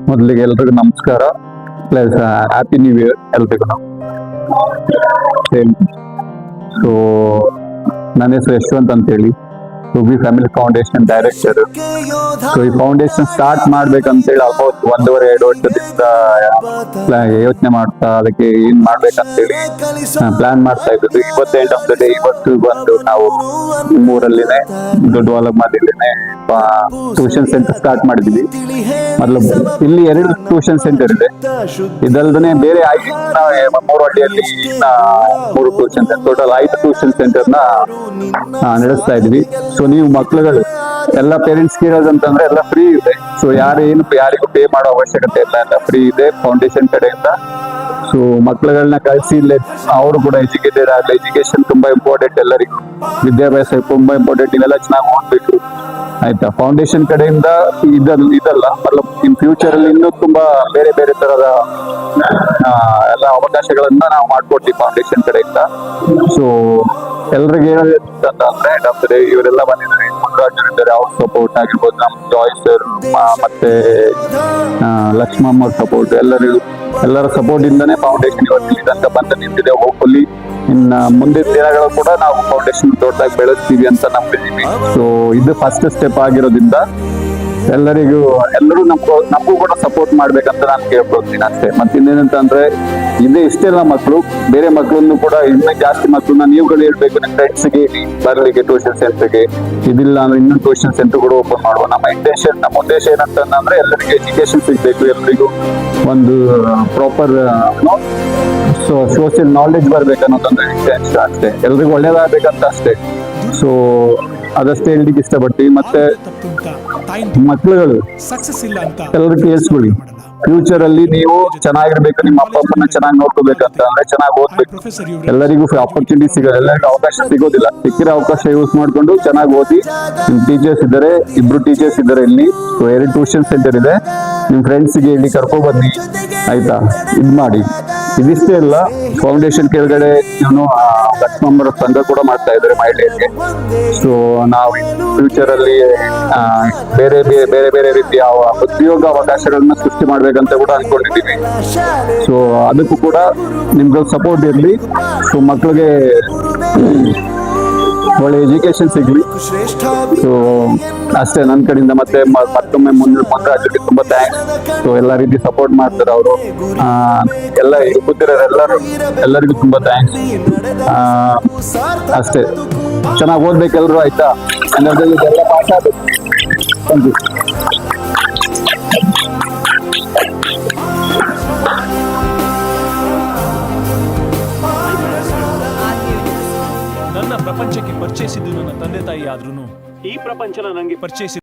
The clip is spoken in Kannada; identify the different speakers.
Speaker 1: ಮೊದಲಿಗೆ ಎಲ್ರಿಗೂ ನಮಸ್ಕಾರ ಪ್ಲಸ್ ಹ್ಯಾಪಿ ನ್ಯೂ ಇಯರ್ ಎಲ್ರಿಗೂ. ಸೊ ನನ್ನ ಹೆಸರು ಯಶವಂತ್ ಅಂತೇಳಿ, ಸುಬಿ ಫ್ಯಾಮಿಲಿ ಫೌಂಡೇಶನ್ ಡೈರೆಕ್ಟರ್. ಸೊ ಈ ಫೌಂಡೇಶನ್ ಸ್ಟಾರ್ಟ್ ಮಾಡ್ಬೇಕಂತೇಳಿ ಆಲ್ಮೋಸ್ಟ್ 1.5-2 ವರ್ಷದಿಂದ ಯೋಚನೆ ಮಾಡ್ತಾ ಅದಕ್ಕೆ ಏನ್ ಮಾಡ್ಬೇಕಂತೇಳಿ ಪ್ಲಾನ್ ಮಾಡ್ತಾ ಇದ್ದು. ಇವತ್ತು ಎಂಡ್ ಆಫ್ ದ ಡೇ ಇವತ್ತು ಬಂದು ನಾವು ಊರಲ್ಲಿನೇ ದೊಡ್ಡವಾಲಮ್ಮದಿಲ್ಲಿನೇ ಟ್ಯೂಷನ್ ಸೆಂಟರ್ ಸ್ಟಾರ್ಟ್ ಮಾಡಿದ್ವಿ. ಮೊದಲು ಇಲ್ಲಿ 2 ಟ್ಯೂಷನ್ ಸೆಂಟರ್ ಇದೆ. ಇದಲ್ದೇ ಬೇರೆ 3 ಅಡ್ಡಿಯಲ್ಲಿ 3 tuition centre, total 5 tuition centre ನ ನಡೆಸ್ತಾ ಇದ್ವಿ. ಸೊ ನೀವು ಮಕ್ಳುಗಳು ಎಲ್ಲ ಪೇರೆಂಟ್ಸ್ ಕೇಳೋದಂತಂದ್ರೆ ಎಲ್ಲ ಫ್ರೀ ಇದೆ. ಸೊ ಯಾರಿಗೂ ಪೇ ಮಾಡೋ ಅವಶ್ಯಕತೆ ಇಲ್ಲ, ಎಲ್ಲ ಫ್ರೀ ಇದೆ ಫೌಂಡೇಶನ್ ಕಡೆಯಿಂದ. ಸೊ ಮಕ್ಳುಗಳನ್ನ ಕಳಿಸಿ ಇಲ್ಲೇ ಅವರು ಕೂಡ ಎಜುಕೇಟೆಡ್ ಆಗಲಿ. ಎಜುಕೇಶನ್ ತುಂಬಾ ಇಂಪಾರ್ಟೆಂಟ್, ಎಲ್ಲರಿಗೂ ವಿದ್ಯಾಭ್ಯಾಸ ತುಂಬಾ ಇಂಪಾರ್ಟೆಂಟ್. ಇವೆಲ್ಲ ಚೆನ್ನಾಗಿ ಓದ್ಬೇಕು ಆಯ್ತಾ. ಫೌಂಡೇಶನ್ ಕಡೆಯಿಂದ ಇದಲ್ಲ ಇನ್ ಫ್ಯೂಚರ್ ಅಲ್ಲಿ ಇನ್ನೂ ತುಂಬಾ ಬೇರೆ ಬೇರೆ ತರದ ಎಲ್ಲ ಅವಕಾಶಗಳನ್ನ ನಾವು ಮಾಡ್ಕೊಡ್ತೀವಿ ಫೌಂಡೇಶನ್ ಕಡೆಯಿಂದ. ಸೊ ಎಲ್ರಿಗೆ ಹೇಳೋದಂತಂದ್ರೆ ಡಾಕ್ಟರ್ ಇವರೆಲ್ಲ ಬಂದಿದ್ದಾರೆ, ಮುನ್ರಾಜ್ ಇದ್ದಾರೆ, ಅವ್ರ ಸಪೋರ್ಟ್ ಆಗಿರ್ಬೋದು, ನಮ್ ಜಾಯ್ಸ್ ಮತ್ತೆ ಲಕ್ಷ್ಮಮ್ಮ ಸಪೋರ್ಟ್, ಎಲ್ಲರ ಸಪೋರ್ಟ್ ಇಂದಾನೆ ಫೌಂಡೇಶನ್ ಇವತ್ತು ತನಕ ಬಂದು ನಿಂತಿದೆ. ಹೋಪ್ಫುಲ್ಲಿ ಇನ್ನ ಮುಂದಿನ ದಿನಗಳು ಕೂಡ ನಾವು ಫೌಂಡೇಶನ್ ದೊಡ್ಡದಾಗಿ ಬೆಳೆಸ್ತೀವಿ ಅಂತ ನಂಬಿದೀವಿ. ಸೊ ಇದು ಫಸ್ಟ್ ಸ್ಟೆಪ್ ಆಗಿರೋದ್ರಿಂದ ಎಲ್ಲರೂ ನಮಗೂ ಕೂಡ ಸಪೋರ್ಟ್ ಮಾಡ್ಬೇಕಂತ ನಾನು ಕೇಳ್ಕೊಳ್ತೀನಿ ಅಷ್ಟೇ. ಮತ್ತೆ ಇನ್ನೇನಂತಂದ್ರೆ ಇಷ್ಟೆಲ್ಲ ಮಕ್ಕಳು, ಬೇರೆ ಮಕ್ಕಳನ್ನು ಕೂಡ ಇನ್ನೂ ಜಾಸ್ತಿ ಮಕ್ಕಳನ್ನ ನೀವುಗಳು ಹೇಳ್ಬೇಕು, ನಿಮ್ಮ ಫ್ರೆಂಡ್ಸ್ಗೆ ಬರ್ಲಿಕ್ಕೆ ಟ್ಯೂಷನ್ ಸೆಂಟರ್ಗೆ. ಇದಿಲ್ಲ ಅಂದ್ರೆ ಇನ್ನೊಂದು ಟ್ಯೂಷನ್ ಸೆಂಟರ್ ಕೂಡ ಓಪನ್ ಮಾಡುವ. ನಮ್ಮ ಉದ್ದೇಶ ಏನಂತಂದ್ರೆ ಎಲ್ಲರಿಗೂ ಎಜುಕೇಶನ್ ಸಿಗ್ಬೇಕು, ಎಲ್ಲರಿಗೂ ಒಂದು ಪ್ರಾಪರ್ ಸೋಷಿಯಲ್ ನಾಲೆಡ್ಜ್ ಬರ್ಬೇಕನ್ನೋದೊಂದು ಅಷ್ಟೇ, ಎಲ್ರಿಗೂ ಒಳ್ಳೇದಾಗಬೇಕಂತ ಅಷ್ಟೇ. ಸೊ ಅದಷ್ಟೇ ಹೇಳಲಿಕ್ಕೆ ಇಷ್ಟಪಡ್ತೀವಿ. ಮತ್ತೆ ಮಕ್ಕಳುಗಳು ಎಲ್ಲರೂ ಕೇಳಿಸ್ಕೊಳ್ಳಿ, ಫ್ಯೂಚರ್ ಅಲ್ಲಿ ನೀವು ಚೆನ್ನಾಗಿರ್ಬೇಕು, ನಿಮ್ಮ ಅಪ್ಪ ಅಪ್ಪನ ಚೆನ್ನಾಗಿ ನೋಡ್ಕೋಬೇಕಂತ ಅಂದ್ರೆ ಚೆನ್ನಾಗಿ ಓದ್ಬೇಕು. ಎಲ್ಲರಿಗೂ ಆಪರ್ಚುನಿಟಿ ಸಿಗೋದು, ಎಲ್ಲರಿಗೂ ಅವಕಾಶ ಸಿಗೋದಿಲ್ಲ. ಸಿಕ್ಕಿರೋ ಅವಕಾಶ ಯೂಸ್ ಮಾಡ್ಕೊಂಡು ಚೆನ್ನಾಗಿ ಓದಿ. ನಿಮ್ ಟೀಚರ್ಸ್ ಇದ್ದಾರೆ, 2 ಟೀಚರ್ಸ್ ಇದ್ದಾರೆ ಇಲ್ಲಿ. 2 ಟ್ಯೂಷನ್ ಸೆಂಟರ್ ಇದೆ. ನಿಮ್ ಫ್ರೆಂಡ್ಸ್ಗೆ ಇಲ್ಲಿ ಕರ್ಕೊ ಬನ್ನಿ ಆಯ್ತಾ. ಇದ್ ಮಾಡಿ. ಇದಿಷ್ಟೇ ಅಲ್ಲ, ಫೌಂಡೇಶನ್ ಕೆಳಗಡೆ ಇವನು ಲಕ್ಷ್ಮಮ್ಮರ ಸಂಘ ಕೂಡ ಮಾಡ್ತಾ ಇದ್ದಾರೆ ಮಹಿಳೆಯರಿಗೆ. ಸೊ ನಾವು ಫ್ಯೂಚರ್ ಅಲ್ಲಿ ಬೇರೆ ಬೇರೆ ಬೇರೆ ರೀತಿಯ ಉದ್ಯೋಗ ಅವಕಾಶಗಳನ್ನ ಸೃಷ್ಟಿ ಮಾಡ್ಬೇಕಂತ ಕೂಡ ಅನ್ಕೊಂಡಿದ್ದೀವಿ. ಸೊ ಅದಕ್ಕೂ ಕೂಡ ನಿಮ್ಗೆ ಸಪೋರ್ಟ್ ಇರಲಿ. ಸೊ ಮಕ್ಕಳಿಗೆ ಒಳ್ಳೆ ಎಜುಕೇಶನ್ ಸಿಗ್ಲಿ. ಸೊ ಅಷ್ಟೇ ನನ್ನ ಕಡೆಯಿಂದ. ಮತ್ತೊಮ್ಮೆ ಮುನ್ರಾಜ್ಗೆ ತುಂಬಾ ಥ್ಯಾಂಕ್ಸ್. ಸೊ ಎಲ್ಲ ರೀತಿ ಸಪೋರ್ಟ್ ಮಾಡ್ತಾರೆ ಅವರು, ಎಲ್ಲ ಕೂತಿರೋರು ಎಲ್ಲರಿಗೂ ತುಂಬಾ ಥ್ಯಾಂಕ್ಸ್. ಅಷ್ಟೇ, ಚೆನ್ನಾಗಿ ಓದ್ಬೇಕೆಲ್ರು ಆಯ್ತಾ. ಎಲ್ಲ ಪಾಠ ಆಗಬೇಕು. Thank you.
Speaker 2: ನನ್ನ ಪ್ರಪಂಚಕ್ಕೆ ಪರಿಚಯಿಸಿದ್ದು ನನ್ನ ತಂದೆ ತಾಯಿ ಆದ್ರೂ ಈ ಪ್ರಪಂಚನ ನನಗೆ ಪರಿಚಯಿಸಿದ